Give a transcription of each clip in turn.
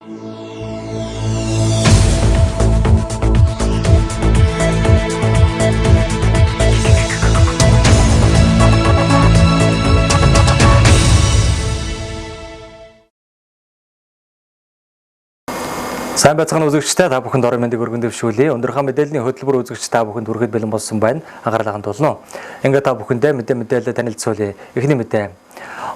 Сайн байцгаана үзэгчдээ та бүхэнд орон мэндийг өргөн дэвшүүлье. Өнөөдрийнхөө мэдээллийн хөтөлбөр үзэгч та бүхэнд хүрэхэд бэлэн болсон байна. Анхаарлаа хандуулна. Ингээд та бүхэндээ мэдээлэл танилцуулъя. Эхний мэдээ.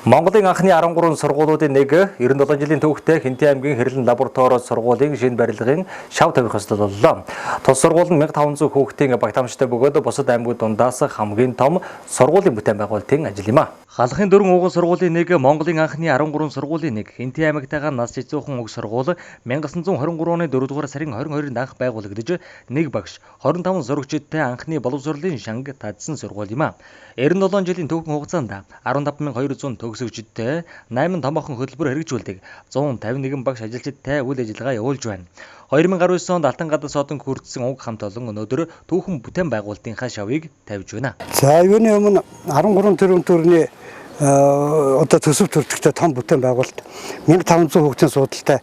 Монголын анхны 13 сургуулиудын нэг 97 жилийн түүхтэй Хинтээ аймгийн Хэрлэн лаборатори сургуулийн шинэ барилгын шав тавих ёслол боллоо. Тус сургууль нь 1500 хүүхдийн багтаамжтай бөгөөд бусад аймагуд дундаас хамгийн том сургуулийн бүтээн байгуулалтын ажил юм а. Халахын дөрвөн ууган сургуулийн нэг, Монголын анхны 13 сургуулийн нэг, Хинтээ аймагтайгаа нас жижигхэн уг сургууль 1923 оны 4 дугаар сарын 22-нд анх байгуулагдаж, нэг багш, 25 зурагчидтай анхны боловсролын шанг татсан сургууль юм а. 97 жилийн түүхэн хугацаанд 15200 төгсөгчдтэй 8 томоохон хөтөлбөр хэрэгжүүлдэг 151 багш ажилчидтай үйл ажиллагаа явуулж байна. 2019 онд Алтан гадаас одон хүртсэн уг хамт олон өнөөдөр түүхэн бүтээн байгуулалтынхаа шавыг тавьж байна. За юуны өмнө 13 тэрбум төгрөгийн одоо төсөв төрөлхтөй том бүтээн байгуулалт 1500 хүүхдийн судалтай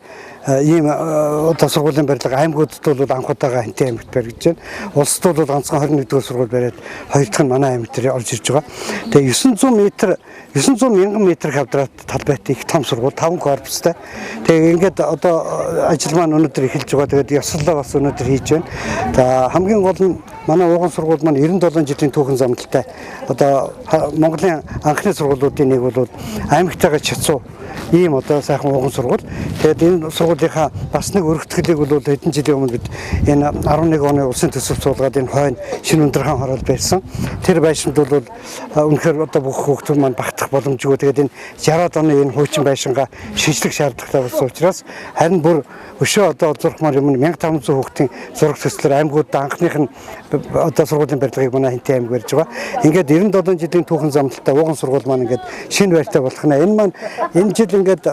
ийм одоо сургуулийн барилга аймагуудад бол анх удаага Хинтээ аймагт баригдаж байна. Улсад бол ганцхан 21-р сургууль бариад хоёр дахь нь манай аймаг дээр орж ирж байгаа. Тэгээ 900 мянган метр квадрат талбайтай их том сургууль 5 корпустай. Тэгээ ингээд одоо ажил маань өнөөдөр эхэлж байгаа. Тэгээд ёслолоо бас өнөөдөр хийж байна. За хамгийн гол нь манай ууган сургууль маань 97 жилийн түүхэн замналтай одоо Монголын анхны сургуулиудын нэг бол аймагтайгаа чацуу ийм одоо сайхан ууган сургууль. Тэгээд энэ сургуулийнхаа бас нэг өргөтгөлийг бол хэдэн жилийн өмнө бид энэ 11 оны улсын төсөв суулгаад энэ хойно шинэ ундрахаан хороол барьсан. Тэр байшинд бол үнэхээр одоо бүх хүүхдүүд маань багтах боломжгүй. Тэгээд энэ 60-аад оны энэ хуучин байшингаа шинжлэх шаардлагатай болсон учраас харин бүр өшөө одоо зурхмаар юм 1500 хүүхдийн зураг төслөөр аймагуудад анхных нь одоо сургуулийн барилгыг манай Хинтээ аймаг барьж байгаа. Ингээд 97 жилийн түүхэн замналтай ууган сургууль маань ингээд шинэ байртай болох нь энэ маань энэ жил ингээд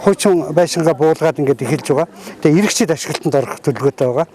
хуучин байшингаа буулгаад ингээд эхэлж байгаа. Тэгээ иргэчид ашиглалтанд орох төлөвлөгөөтэй байгаа.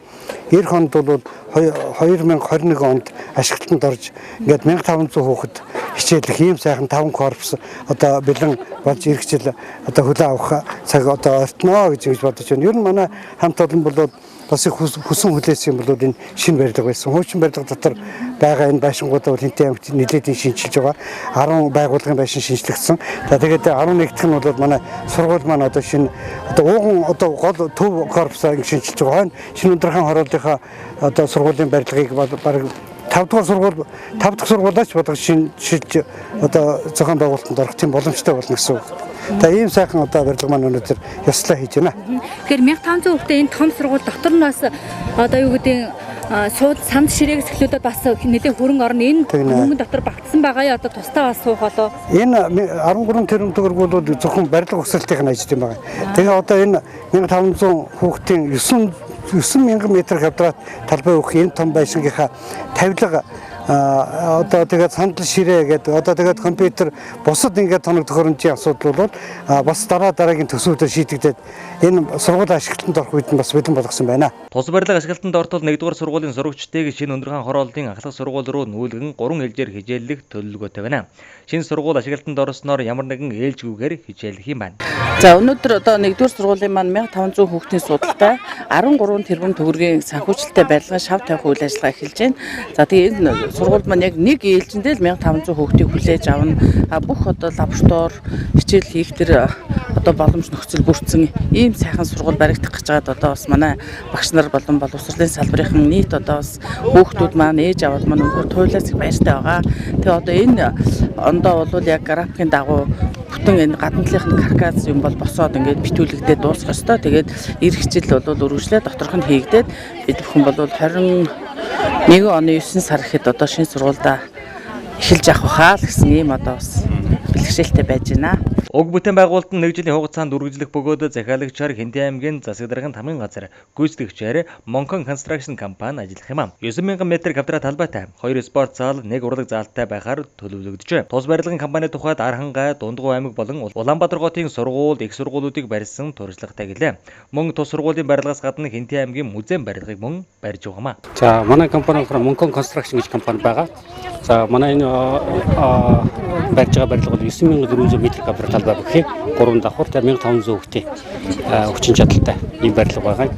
Эх онд бол 2021 онд ашиглалтанд орж ингээд 1500 хүүхэд хичээлэх ийм сайхан 5 корпус одоо бэлэн болж иргэжил одоо хөлөө авах цаг одоо ортноо гэж бодож байна. Ер нь манай хамт олон бол бас их хүсэн хүлээсэн бол энэ шинэ барилга байсан. Хуучин барилга дотор байгаа энэ байшингуудаа бол Хинтээ аймагт нэлээдийн шинжилж байгаа. 10 байгууллагын байшин шинжлэгдсэн. За тэгээд 11 дахь нь бол манай сургууль маань одоо шинэ одоо ууган одоо гол төв корпусыг шинжилж байгаа. Шинэ ундрахаан хорооллынхаа одоо сургуулийн барилгыг баг 5 дахь сургуулаач бодлого шинжилж одоо зохион байгуулалтанд орох тийм боломжтой болно гэсэн үг. Тэгээ ийм сайхан одоо барилга маань өнөөдөр ёслоо хийж байна. Тэгэхээр 1500 хүүхдээ энэ том сургууль дотор нь бас одоо юу гэдэг сууд санд ширээг цэглүүлээд бас нэлээд хөрөнгө орно. Энэ мөнгө дотор багтсан байгаа яа одоо тусдаа бас суух болоо. Энэ 13 тэрбум төгрөг бол зөвхөн барилга угсралтын ажил юм байна. Тэгээ одоо энэ 1500 хүүхдийн 9000 метр квадрат талбай өгөх энэ том байшингийнхаа тавилга одоо тэгээд сандал ширээ гэдэг одоо тэгээд компьютер бусад ингээд тоног төхөөрөмжийн асуудал бол бас дараагийн төсвүүдээр шийдэгдээд энэ сургуулийн ашиглалтанд орох үед нь бас бэлэн болгосон байна. Тус барилга ашиглалтанд ортол 1-р сургуулийн сурагчдыг шинэ ундрахаан хорооллын ахлах сургууль руу нүүлгэн 3 ээлжээр хичээллэх төлөвлөгөөтэй байна. Шинэ сургууль ашиглалтанд орсноор ямар нэгэн ээлжгүйгээр хичээллэх юм байна. За өнөөдөр одоо 1-р сургуулийн маань 1500 хүүхдийн судалтай 13 тэрбум төгрөгийн санхүүжилттэй барилгын шав тавих үйл ажиллагаа эхэлж байна. За тэгээ энэ сургууль маань яг нэг ээлжиндээ л 1500 хүүхдийг хүлээж авна. Бүх одоо лаборатори хичээл хийх тэр одоо боломж нөхцөл бүрдсэн ийм сайхан сургууль баригдах гэж байгаад одоо бас манай багш нар болон боловсролын салбарын нийт одоо бас хүүхдүүд маань ээж аваад маань өнөхөр туйлаас их баяртай байгаа. Тэгээ одоо энэ ондоо бол яг графикийн дагуу бүтэн энэ гадна талынхны каркас юм бол босоод ингээд битүүлэгдээд дуусах ёстой. Тэгээд ирэх хичээл бол үргэлжлээд доторх нь хийгдээд бид бүхэн бол 21 оны 9 сар ихэд одоо шинэ сургуультай эхэлж авах хаа л гэсэн ийм одоо бас бэлгшээлтэй байж байна. Уг бүтээн байгуулалт нь 1 жилийн хугацаанд үргэлжлэх бөгөөд захиалагчаар Хинтээ аймгийн засаг даргын хамгийн газар гүйцэтгэгчээр Монкон Construction компани ажиллах юм а. 9000 метр квадрат талбайтай 2 спорт зал, 1 урлаг залтай байхаар төлөвлөгдөж. Тус барилгын компани тухайд Архангай, Дундгуй аймаг болон Улаанбаатар хотын сургууль, их сургуулиудыг барьсан туршлагатай гэлээ. Мөн тус сургуулийн барилгаас гадна Хинтээ аймгийн музейн барилгыг мөн барьж байгаа юм а. За манай компани Монкон Construction гэж компани байгаа. За манай энэ барьж байгаа барилга бол 9400 м2 талбай бүхий 3 давхар 1500 хүүхдийн хүчин чадалтай ийм барилга байгаа.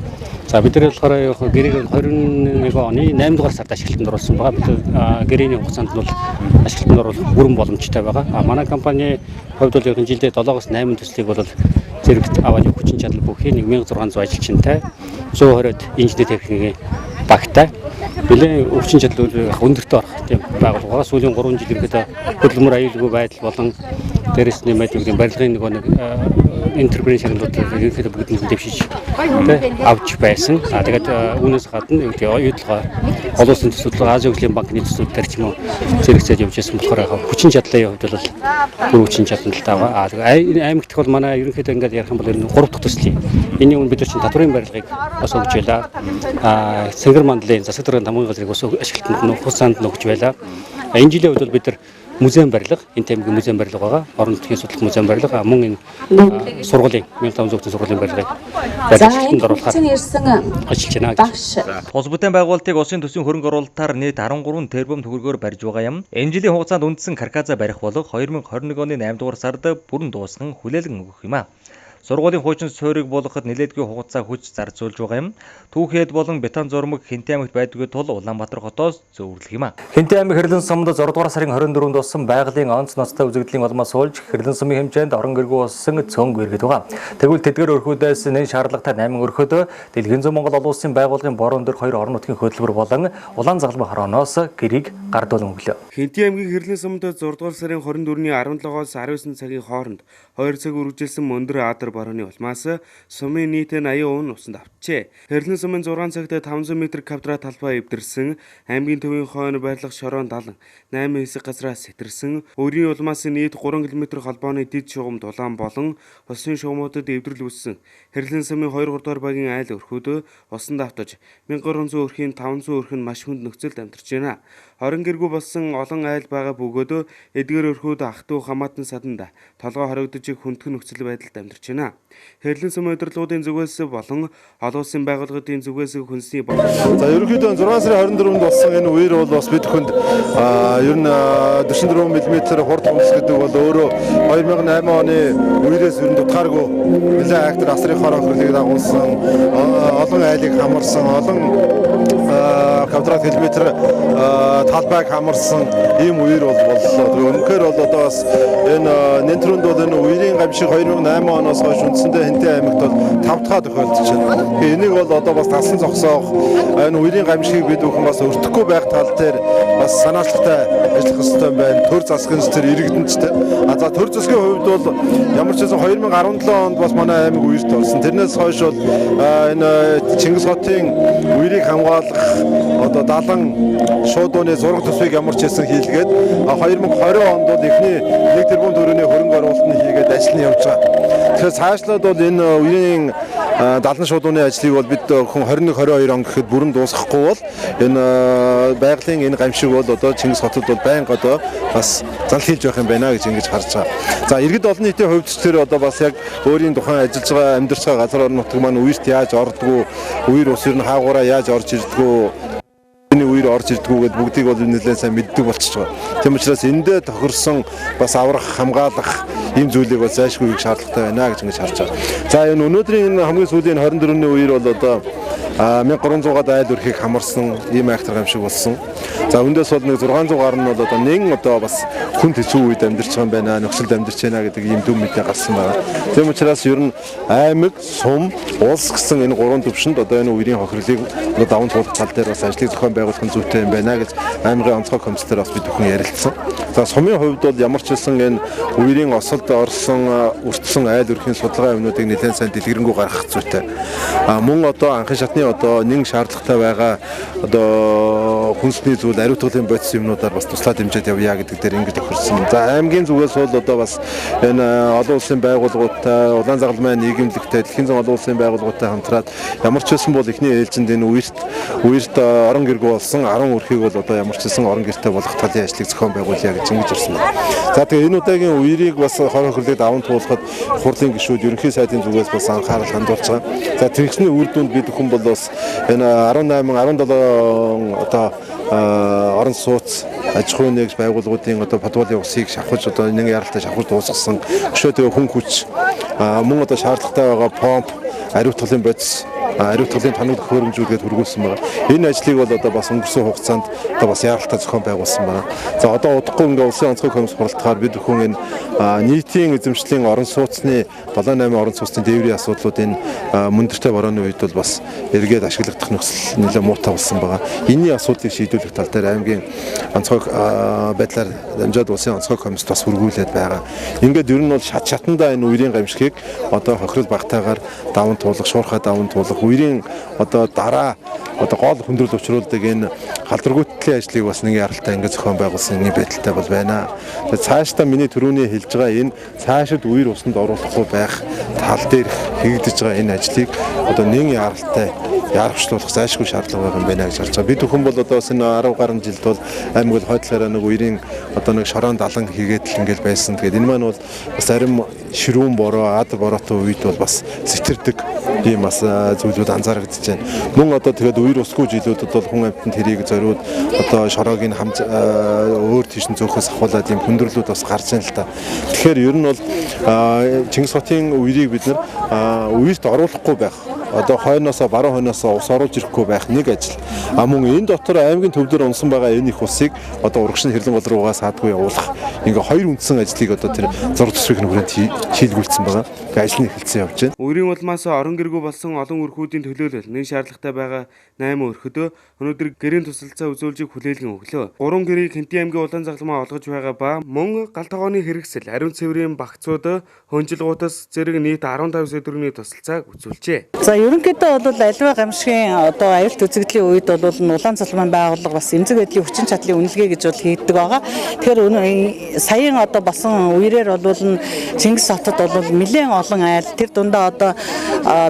За бид нар болохоор гэрийг 21 оны 8 дугаар сард ашиглалтанд оруулсан байгаа. Бид гэрээний хугацаанд нь бол ашиглалтанд оруулах бүрэн боломжтой байгаа. Манай компани хувьд бол энэ жилдээ 7-8 төслийг бол зэрэгт аваад хүчин чадал бүхий 1600 ажилчинтай 120-од инженер техникийн багтай нэлээд хүчин чадал өндөртөө орох тийм байгууллага. Сүүлийн 3 жил ерөөдөө хөдөлмөр аюулгүй байдал болон дээрээс нэмээд юм барилгын нэг интерпренершнүүд ерөөдөө бүгд дэвшиж авч байсан. Тэгээд үүнээс гадна оюутлага олон улсын төсвөл Азийн хөгжлийн банкны төсвүүдээр ч юм уу зэрэгцээд явж байсан болохоор хүчин чадлын хувьд бол бүр хүчин чадалтай байгаа. Тэгээд аймагт бол манай ерөнхийдөө ингээд ярих юм бол 3 дахь төслийн энэний өмнө бид нар чинь татврын барилгыг бас өгч байлаа. Сэнгэр мандлын засаг даргын тамгын газрыг бас ашиглалтанд хугацаанд өгч байлаа. Энэ жилийн хувьд бол бид нар музейн барилга, энэ таймгийн музейн барилга байгаа. Орон нутгийн судлах музейн барилга, мөн энэ сургуулийн 1500 хүүхдийн сургуулийн барилгыг барилганд оруулахаар ажиллаж байна. Улс бүтээн байгуулалтыг улсын төсвийн хөрөнгө оруулалтаар нийт 13 тэрбум төгрөгөөр барьж байгаа юм. Энэ жилийн хугацаанд үндсэн карказа барих болох 2021 оны 8 дугаар сард бүрэн дуусган хүлээлгэн өгөх юм а. Сургуулийн хуучин суурийг болгоход нэлээдгүй хугацаа хүч зарцуулж байгаа юм. Түүхэд болон бетон зурмаг Хинтээ аймагт байдгүй тул Улаанбаатар хотоос зөвөрлөх юм а. Хинтээ аймаг Хэрлэн сумд 6 дугаар сарын 24-нд болсон байгалийн онц ноцтой үзэгдлийн улмаас суулж Хэрлэн сумын хэмжээнд орон гэргүй болсон цөөнг иргэд байгаа. Тэгвэл тэдгээр өрхүүдээс нэн шаардлагатай 8 өрхөд Дэлхийн зүүн Монгол олон улсын байгууллагын борон дөр 2 орон нутгийн хөтөлбөр болон Улаан загалмай хорооноос гэрийг гардуулан өглөө. Хинтээ аймгийн Хэрлэн сумд 6 дугаар сарын 24-ний 17-оос 19 цагийн хооронд 2 цаг үргэлжилсэн мөндөр Адар борооны улмаас сумын нийт 80 өвн усанд авчээ. Хэрлэн сумын 6 цагт 500 м2 талбай эвдэрсэн, аймгийн төвийн хойно байрлах шорон 70, 8 хэсэг газраас сэтэрсэн, өрийн улмаас нийт 3 км холбооны дэд шугам дулаан болон усын шугамуудад эвдрэл үүссэн. Хэрлэн сумын 2-3 дугаар багийн айл өрхүүд усанд автаж 1300 өрхийн 500 өрх нь маш хүнд нөхцөлд амьдарч байна. Орон гэргүй болсон олон айл байгаа бөгөөд эдгээр өрхүүд ах トゥ хамаатан саданд толгой хоригдож хүндхэн нөхцөл байдалд амьдарч байна. Хэрлэн сумын удирдлагуудын зүгээс болон олон улсын байгууллагын зүгээс хүнсний За ерөнхийдөө 6 сарын 24-нд болсон энэ үер бол бас бид хүнд ер нь 44 мм хурд хүнс гэдэг бол өөрөө 2008 оны үерээс ер нь дутгааргүй нэлээд актер асрын хороо хөрөлийг дагуулсан олон айлыг хамарсан олон квадрат километр талбайг хамарсан ийм үер бол боллоо. Өнөхөр бол одоо бас энэ нэнтрүнд бол энэ үерийн гамшиг 2008 оноос хойш үндсэндээ Хинтээ аймагт бол 5 дахь тохиолдож байна. Энийг бол одоо бас тасан зогсоох энэ үерийн гамшигыг бид бүхэн бас өртөхгүй байх тал дээр бас санаачлалтай ажиллах хэрэгтэй байна. Төр засгийн зэр иргэдэнчтэй. За төр засгийн хувьд бол ямар ч байсан 2017 онд бас манай аймаг үерт орсон. Тэрнээс хойш бол энэ Чингис хотын үерийг хамгаалах одоо 70 шуудууны зураг төсвийг ямар ч хэсэн хийлгээд 2020 онд бол эхний 1 тэрбум төгрөгийн хөрөнгө оруулалт нь хийгээд ажил нь явж байгаа. Тэгэхээр цаашлаад бол энэ үерийн 70 шуудууны ажлыг бол бид хүн 21-22 он гэхэд бүрэн дуусгахгүй бол энэ байгалийн энэ гамшиг бол одоо Чингис хотод бол байнга одоо бас залхийлж байх юм байна гэж ингэж харж байгаа. За иргэд олон нийтийн хувьд ч тэр одоо бас яг өөрийн тухайн ажиллаж байгаа амьдарч байгаа газар орон нутаг маань үерт яаж ордгоо, үер ус ер нь хаагаараа яаж орж ирдгөө, энэ үер орж ирдгүүгээд бүгдийг бол нэлээд сайн мэддэг болчихж байгаа. Тийм учраас эндээ тохирсон бас аврах, хамгаалах ийм зүйлийг бол зайлшгүй их шаардлагатай байна гэж ингэж харж байгаа. За энэ өнөөдрийн энэ хамгийн сүүлийн 24-ний үер бол одоо 1300-аад айл өрхийг хамарсан ийм актер гамшиг болсон. За өндөөс бол нэг 600 гаруй нь бол одоо нэн одоо бас хүнд хэцүү үед амьдарч байгаа юм байна, нөхцөлд амьдарч байна гэдэг ийм дүн мэдээ гарсан байна. Тийм учраас ер нь аймаг, сум, улс гэсэн энэ гурван төвшөнд одоо энэ үерийн хохирлыг одоо даван туулах тал дээр бас ажлыг зохион байгуулах нь зүйтэй юм байна гэж аймагын онцгой комиссээр бас бид бүхэн ярилцсан. За сумын хувьд бол ямар ч хэлсэн энэ үерийн осолд орсон, өртсөн айл өрхийн судалгаа юмнуудыг нэлээд сайн дэлгэрэнгүй гаргах зүйтэй. Мөн одоо анхны шатны одоо нэг шаардлагатай байгаа одоо хүнсний зүйл ариутгын бодис юмнуудаар бас туслаад хэмжээд явъя гэдэг дээр ингэж тохирсон. За аймгийн зүгээс бол одоо бас энэ олон улсын байгууллагуудтай, Улаан загалмай нийгэмлэгтэй, Дэлхийн зүүн олон улсын байгууллагуудтай хамтраад ямар ч хэлсэн бол эхний ээлжинд энэ үерт орон гэргүй болсон 10 өрхийг бол одоо ямар ч хэлсэн орон гэртэй болох талын ажлыг зохион байгуулъя гэж ингэж ирсэн байна. За тэгээ энэ удаагийн үерийг бас хор хохирлыг даван туулахад хурлын гишүүд ерөнхий сайдын зүгээс бас анхаарал хандуулж байгаа. За тэрхсний үр дүнд бид бүхэн бол бас энэ 18 17 одоо орон сууц аж ахуйн нэгж байгууллагуудын одоо подвалын усыг шавхаж одоо нэг яралтай шавхаж дуусгасан. Өшөө тэгээ хүн хүч мөн одоо шаардлагатай байгаа помп, ариутгалын бодис, ариутгалын таныг хөрөмжүүлгээд хүргүүлсэн байна. Энэ ажлыг бол одоо бас өнгөрсөн хугацаанд одоо бас яралтай зохион байгуулсан байна. За одоо удахгүй ингээ улсын онцгой комисс хуралдахаар бид бүхэн энэ нийтийн эзэмшлийн орон сууцны 7-8 орон сууцны дээврийн асуудлуудын мөндөртэй борооны үед бол бас эргээд ашиглагдах нөхцөл нэлээд муутай болсон байгаа. Энэний асуудлыг шийдвэрлэх тал дээр аймгийн онцгой байдлаар дамжаад улсын онцгой комисс бас хүргүүлээд байгаа. Ингээд ер нь бол шатандаа энэ үерийн гамшигыг одоо хохирол багтаагаар даван туулах, шуурхай даван туулах, үерийн одоо дараа одоо гол хүндрэл учруулдаг энэ халдваргүйтгэлийн ажлыг бас нэг яралтай ингээд зохион байгуулсан нэг байдалтай бол байна. Тэгээд цаашдаа миний түрүүний хэлж байгаа энэ цаашид үер усанд оруулахгүй байх тал дээр хийгдэж байгаа энэ ажлыг одоо нэг яралтай ярахчлуулах зайлшгүй шаардлага байгаа юм байна гэж харж байгаа. Бид бүхэн бол одоо бас энэ 10 гаруй жилд бол аймаг бол хойдлаараа нэг үерийн одоо нэг шорон далан хийгээд л ингээд байсан. Тэгээд энэ маань бол бас зарим ширүүн бороо, ад бороотой үед бол бас сэтэрдэг ийм бас зүйлүүд анзаарэгдэж байна. Мөн одоо тэгээд үер усгүй жилүүдэд бол хүн амьтанд тэрийг зориуд одоо шороог нь хамж өөр тийш нь зөөхөөс ахуулаад ийм хүндрэлүүд бас гарч байна л та. Тэгэхээр ер нь бол Чингис хотын үерийг бид нар үерт оруулахгүй байх. Одоо хойноосоо баруун хойноосоо ус оруулж ирэхгүй байх нэг ажил. Мөн энэ дотор аймгийн төв дээр унсан байгаа энэ их усыг одоо урагшин хэрлэн гол руугаа саадгүй явуулах. Ингээ хоёр үндсэн ажлыг одоо тэр зураг төсвийн хүрээнд шийдгүүлсэн байгаа. Ингээ ажил нь эхэлсэн явж байна. Үерийн улмаас орон гэргүй болсон олон өрхүүдийн төлөөлөл нэг шаардлагатай байгаа 8 өрхөдөө өнөөдөр гэрийн тусалцаа үзүүлжийг хүлээлгэн өглөө. 3 гэрийг Хэнтийн аймгийн улаан загламаа олгож байгаа ба мөн гал тогооны хэрэгсэл, ариун цэврийн багцууд, хөнжилгуудаас зэрэг нийт 15 сая төгрөгийн тусалцааг үзүүлжээ. За ерөнхийдөө бол аливаа гамшигын одоо аюулт үзэгдлийн үед бол улаан цалмын байгууллага бас эмзэг байдлын хүчин чадлын үнэлгээ гэж бол хийдэг байгаа. Тэгэхээр саяын одоо болсон үерээр бол Чингис хотод бол нэлээд олон айл тэр дундаа одоо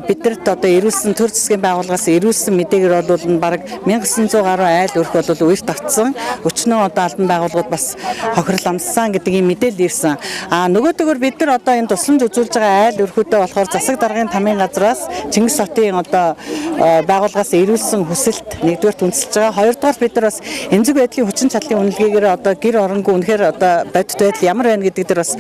бидэрт одоо ирүүлсэн төр засгийн байгууллагаас ирүүлсэн мэдээгээр бол бараг 1900 гаруй айл өрх бол үерт автсан. Өчнөө одоо албан байгууллагууд бас хохирол амссан гэдэг ийм мэдээлэл ирсэн. Нөгөөдөөр бид нар одоо энэ тусламж үзүүлж байгаа айл өрхөдөө болохоор засаг даргын тамийн газраас Чингис хотын одоо байгууллагаас ирүүлсэн хүсэлт нэгдүгээр үндэслэж байгаа. Хоёрдугаар бид нар бас эмзэг байдлын хүчин чадлын үнэлгээгээр одоо гэр оронгүй үнэхээр одоо бодит байдал ямар байна гэдэг дээр бас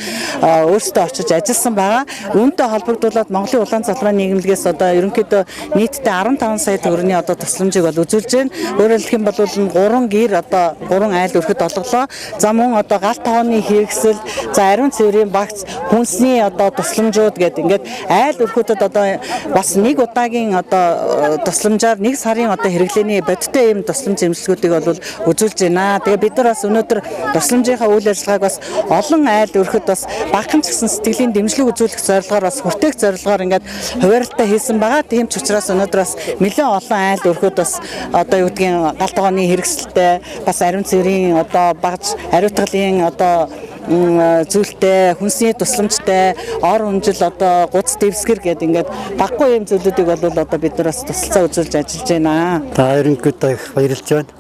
өөрсдөө очиж ажилласан байгаа. Үүнтэй холбогдуулаад Монголын улаан цалмын нийгэмлэгээс одоо ерөнхийдөө нийтдээ 15 сая төгрөгийн одоо тусламжийг бол үзүүлж байна. Өөрөөр хэлэх юм бол 3 гэр одоо 3 айл өрхөд олголоо. За мөн одоо гал тогооны хэрэгсэл, за ариун цэврийн багц, хүнсний одоо тусламжууд гэдэг ингээд айл өрхөдөд одоо бас нэг удаагийн одоо тусламжаар нэг сарын одоо хэрэглээний бодиттой ийм тусламж зэмжлэгүүдийг бол үзүүлж байна. Тэгээ бид нар бас өнөөдөр тусламжийнхаа үйл ажиллагааг бас олон айл өрхөд бас багахан ч гэсэн сэтгэлийн дэмжлэг үзүүлэх зорилгоор бас хүртээх зорилгоор ингээд хуваарлтаа хийсэн байгаа. Тийм ч учраас өнөөдөр бас нэлээд олон айл өрхөд бас одоо юу гэдгийг гал тогооны хэрэгсэлтэй бас ариун цэврийн одоо багж ариутгалын одоо зүйлтэй, хүнсний тусламжтай, ор хүнжил одоо гуц дэвсгэр гэдэг ингээд баггүй юм зүйлүүдийг бол одоо бид нар бас тусалцаа үзүүлж ажиллаж байна. За ерөнхийдөө их баярлж байна.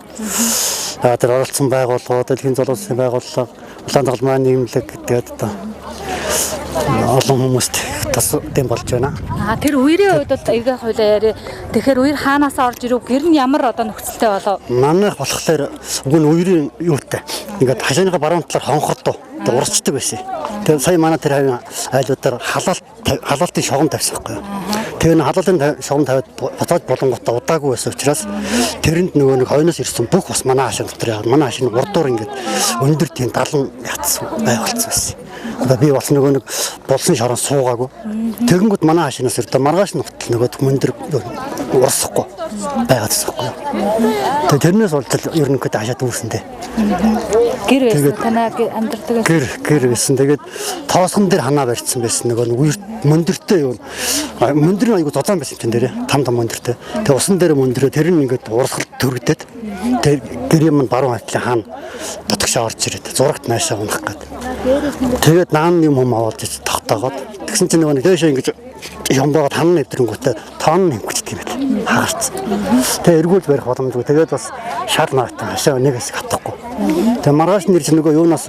Тэр оролцсон байгууллагууд, дэлхийн золиосын байгууллага, улаан цалмын нийгэмлэг гэдэг одоо олон хүмүүст тас дэм болж байна. Тэр үерийн үед бол эгээ хойлоо яри. Тэгэхээр үер хаанаас орж ирв? Гэр нь ямар одоо нөхцөлтэй болов? Манайх болохоор уг нь үерийн юутай. Ингээд хашааныхаа баруун талаар хонхордоо урсчдаг байсан. Тэгээ сая манай тэр хавийн айлуудаар халаалтын шогон тавьсан байхгүй юу. Тэгээ н халаалтын шогон тавиад буцаад болонготоо удаагүй байсан учраас тэрэнд нөгөө нэг хойноос ирсэн бүх бас манай хашаа дотор яг манай хашааны урдуур ингээд өндөр тийм 70 ятсан байгуулсан байсан. Одоо би бас нөгөө нэг болсон шорон суугаагүй. Тэгэнгүүт манай хашаанаас ирдэ маргааш нутал нөгөө мөндөр урсахгүй байгаадсан байхгүй юу. Тэгээ тэрнээс болж ерөнхийдөө хашаа дүүрсэндээ. Гэр байсан танаа амьдардаг. Гэр байсан. Тэгээд тоосгон дээр ханаа барьсан байсан. Нөгөө үер мөндөртэй юу. Мөндөр нь айгу зузаан байсан юм дээр. Там мөндөртэй. Тэгээд усан дээр мөндрөө тэр нь ингээд урсгал төрөгдөд. Тэгээд гэр юм баруун хатлын хаана дотгошоо орж ирээд зурагт наашаа унах гээд. Тэгээд наан юм юм аваад тогтоогоод тэгсэн чинь нөгөө дээшээ ингэж юмдоо тань нэвтрэнгүүтээ тоон нэмгчдэг юм байл. Хаарц. Тэгээ эргүүл барих боломжгүй. Тэгээд бас шал наатан хашаа нэг хэсэг хатахгүй. Тэгээ маргааш нэр чинь нөгөө юунаас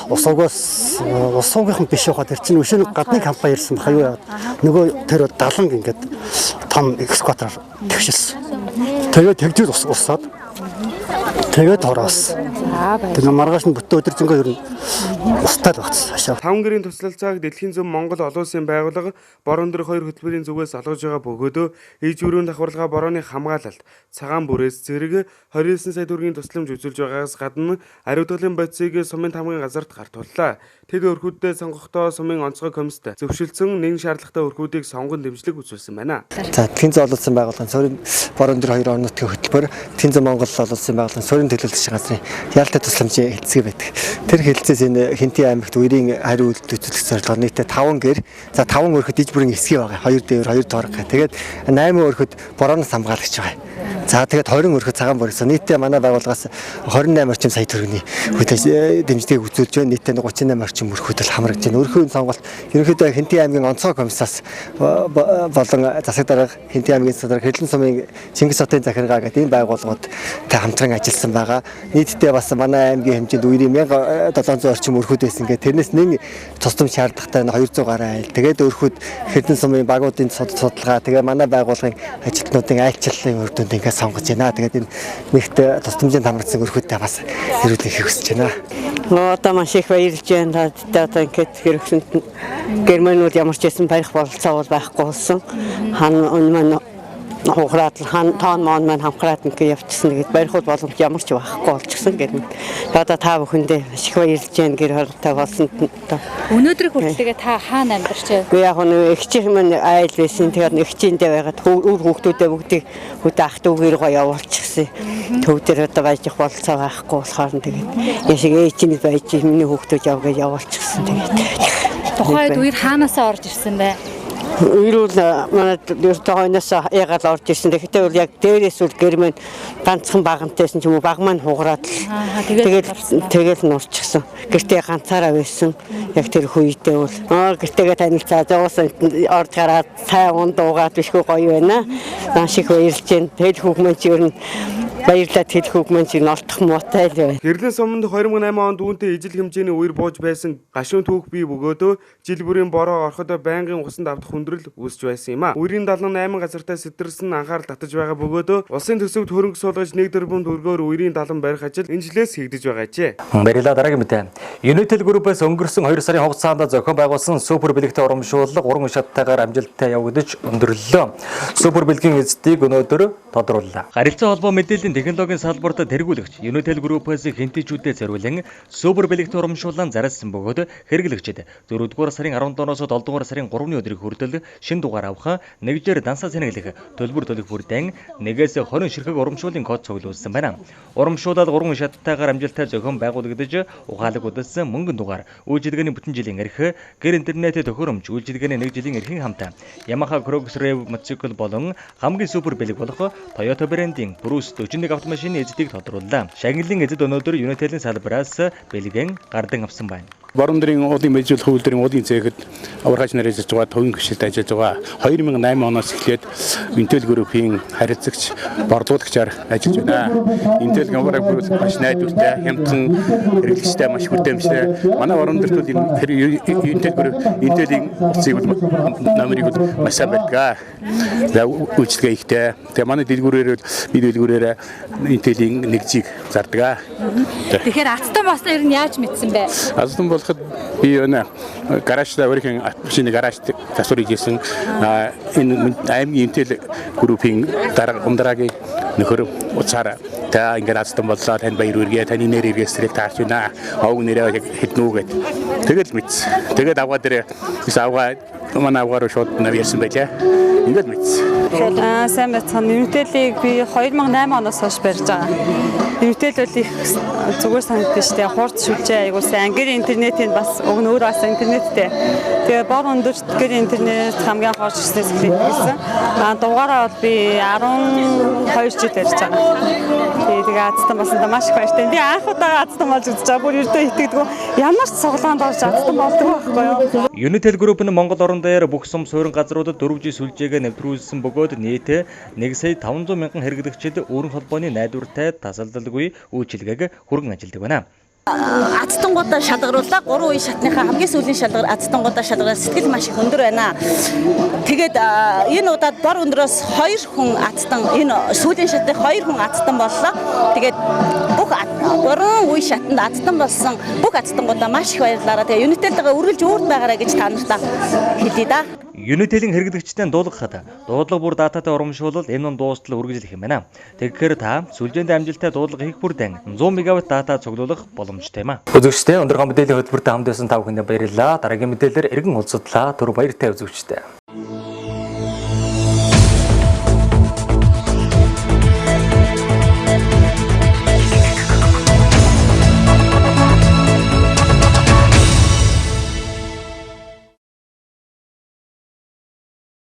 усуугийнхан биш явахад тэр чинь өшөө гадны компани ирсэн баха юу яа. Нөгөө тэр 70 ингээд том экскватороор тэгшилсэн. Тэгээд тэгжүүл усаад Тэгээд хороос. Тэгээд маргааш нь бүтэн өдөржингөө ер нь устдал багцсан хашаа. 5 гэрийн туслалцааг Дэлхийн зам Монгол олон улсын байгууллага борон дэр 2 хөтөлбөрийн зүгээс олгож байгаа бөгөөдөө иж өрөөнд давхарлага борооны хамгаалалт, цагаан бүрээс зэрэг 29 сая төгрөгийн тусламж үзүүлж байгаагаас гадна ариутгалын бодисыг сумын тамгын газарт гартууллаа. Тэд өрхүүддээ сонгохдоо сумын онцгой комиссд зөвшөлдсөн нэгэн шаардлагатай өрхүүдийг сонгон дэмжлэг үзүүлсэн байна. За Дэлхийн зам олон улсын байгууллагын суурин борон дэр 2 орон нутгийн хөтөлбөр Дэлхийн зам Монгол олон улсын байгууллагын суурин төлөөлөгч газрын яалтай тусламжийн хэлцэг байдаг. Тэр хэлцээс энэ Хинтээ аймагт үерийн хариу үйлдвэрлэх зорилгоор нийтдээ 5 гэр, за 5 өрхөд иж бүрийн эсгий байгаа. 2 дээвэр, 2 тоорог. Тэгээд 8 өрхөд борооноос хамгаалагч байгаа. За тэгээд 20 өрхөд цагаан борогсон. Нийтдээ манай байгууллагаас 28 орчим сая төгрөгийн хөтөлбөр дэмжлэгийг үзүүлж байна. Нийтдээ 38 орчим өрхөд хамрагдж байна. Өрхөний сонголт ерөнхийдөө Хинтээ аймгийн онцгой комиссаас болон засаг дарга Хинтээ аймгийн засаг дарга Хэрлэн сумын Чингис хотын захиргаа гэдэг энэ байгууллагуудтай хамтран ажилласан байгаа. Нийтдээ бас манай аймгийн хэмжээнд үерийн 1700 орчим өрхөд байсан. Тэрнээс нэг тусламж шаардлагатай 200 гаруй айл. Тэгээд өрхөд Хэрлэн сумын багуудын судалгаа, тэгээд манай байгууллагын ажилтнуудын айлчлалын үр дүнд ингээд сонгож байна. Тэгээд энэ нэгт тусламжийн хамрагдсан өрхөдтэй бас ирүүлэхийг хүсэж байна. Одоо маш их баярлж байна. Одоо ингээд хэрэгсэнд германууд ямар ч байсан барих бололцоо бол байхгүй болсон. Хан хугараад тоон моон маань хамхраад ингээд явчихсан. Тэгээд барихуд боломж ямар ч байхгүй болчихсон гэдэг. Одоо та бүхэндээ маш их баярлж байна гэр хортой болсон. Өнөөдрийг хүртэл та хаана амьдарч байна? Гэхдээ яг нь эгчийн маань айл байсан. Тэгээд эгчиндээ байгаад үр хүүхдүүдээ бүгдийг хөдөө ах トゥ угээр гоё явуулчихсан. Төв дээр одоо байж их бололцоо байхгүй болохоор тэгээд яшиг ээжний байж миний хүүхдүүд явгаа явуулчихсан. Тэгээд тухайд үер хаанаасаа орж ирсэн бэ? Ирүүл манай тохойноос ягаад орж ирсэн. Тэгэхдээ бол яг дээрээс үл гэрмэн ганцхан багантайсэн ч юм уу баг маань хугараад тэгэл нурчихсан. Гэртээ ганцаараа байсан. Яг тэр үедээ бол гэртээгээ танилцаа зоос орж гараад цай унд уугаад бишгүй гоё байна. Маш их баярлж байна. Тэл хүүхмэн чи ер нь баярлалаа тэл хүүхмэн чи нолтох муутай л байна. Хэрлэн суманд 2008 онд үүнтэй ижил хэмжээний үер бууж байсан гашуун түүх бий бөгөөдөө жил бүрийн бороо ороход байнгын усанд автах хүндрэл үүсч байсан юм а. Үерийн 78 газартаа сэтэрсэн анхаарал татаж байгаа бөгөөдөө улсын төсөвт хөрөнгө суулгаж 1 тэрбум төгрөгөөр үерийн далан барих ажил энэ жилээс хийгдэж байгаа ч. Баярлалаа. Дараагийн мэдээ. Unitel Group-ээс өнгөрсөн 2 сарын хугацаанд зохион байгуулсан супер бэлэгтэй урамшуулга 3 шаттайгаар амжилттай явагдаж өндөрлөлөө. Супер бэлгийн эзэдийг өнөөдөр тодрууллаа. Харилцаа холбоо мэдээллийн технологийн салбарт тэргүүлэгч Unitel Group-ээс хинтээчүүдэд зориулан супер бэлэгтэй урамшууллан зарласан бөгөөд хэрэглэгчид 4-р сарын 17-оос 7-р сарын 3-ны өдрийг хүртэл шин дугаар авах, нэгжээр дансаа сэнэглэх, төлбөр төлөх бүрдэн 1-ээс 20 ширхэг урамшууллын код цуглуулсан байна. Урамшуулал 3 шаттайгаар амжилттай зохион байгуулагдаж ухаалаг удалсан мөнгөн дугаар, үйлчилгээний бүтэн жилийн эрх, гэр интернет төхөөрөмж, үйлчилгээний 1 жилийн эрхийн хамтаа Yamaha Crocs Rev мотоцикл болон хамгийн супер бэлэг болох Toyota брендийн Bruce 41 автомашины эзэдийг тодрууллаа. Шагналын эзэд өнөөдөр Unitel-ийн салбараас бэлгэн гардан авсан байна. Борон дэрийн уулын мэжүүлэх үйлдвэрийн уулын цэхэд аваргач нарыг хийж байгаа төвийн гишэлд ажиллаж байгаа. 2008 оноос эхлээд Intel Group-ийн харилцагч борлуулагчаар ажиллаж байна. Intel Group маш найдвартай, хямдхан хэрэглэгчтэй маш хүлээмжтэй. Манай борон дэрт бол Intel Group Intel-ийн утсыг номерыг маш сайн байдаг. За үйлчлэгээ ихтэй. Тэгээ манай дэлгүүрээр бид дэлгүүрээр Intel-ийн нэгжийг зардаг. Тэгэхээр Ацтан босноо ер нь яаж мэдсэн бэ? Ацтан болоход би өнө гаражтай өөрхийн автомашины гаражт засварыг хийсэн. Энэ аймгийн Intel Group-ийн дараагийн нөхөр уцаараа та ингээд Ацтан боллоо, тань баяр үргээ, таны нэр эргээсрэг таарч байна. Овг нэрээ хэднүүгээд тэгэл мэдс. Тэгээд авгаа дээр авгаа манай авгаар шууд навьярсан байлаа. Ингээд мэдс. Сайн байцгаана. Unitel-ийг би 2008 оноос хойш барьж байгаа. Unitel бол их зүгээр санагдаж штэ. Хурц шүлжээ айгуу сайн. Гэр интернетийн бас уг нь өөр бас интернеттэй. Тэгээ бор өндөрт гэр интернет хамгийн хурц гэснээс хэлсэн. Дугаараа бол би 12 жил барьж байгаа. Тэгээ Ацтан болсондоо маш их баяртай. Би анх удаа Ацтан болж үзэж байгаа. Бүр ердөө итгэдэггүй. Ямар ч цуглаанд орж Ацтан болдог байхгүй юу? Unitel Group нь Монгол орон даяар бүх сум суурин газруудад 4 жил сүлжээгээ нэвтрүүлсэн бөгөөд нийт 1 сая 500 мянган хэрэглэгчид өөрийн холбооны найдвартай тасалдалгүй үйлчилгээг хүргэн ажилладаг байна. Ацтангуудаа шалгарууллаа. 3 үе шатныхаа хамгийн сүүлийн шалгаар ацтангуудаа шалгараад сэтгэл маш их өндөр байна. Тэгээд энэ удаад бор өндрөөс 2 хүн ацтан энэ сүүлийн шатны 2 хүн ацтан боллоо. Тэгээд бүх уран үе шатанд азтан болсон бүх азтангуудаа маш их баярлалаа. Тэгээ Unitel-тэйгээ үргэлж үүрт байгаарай гэж та нартаа хэлье да. Unitel-ийн хэрэглэгчтэй дуулгахад дуудлага бүр дататай урамшуулал энэ нь дуустал үргэлжлэх юм байна. Тэгэхээр та сүлжээнд амжилттай дуудлага хийх бүрдэн 100 МБ дата цуглуулах боломжтой юм а. Үзэгчдээ өндөр мэдээллийн хөтөлбөртэй хамт байсан та бүхэнд баярлалаа. Дараагийн мэдээлэлээр эргэн уулзтлаа. Түр баяртай үзэгчдээ.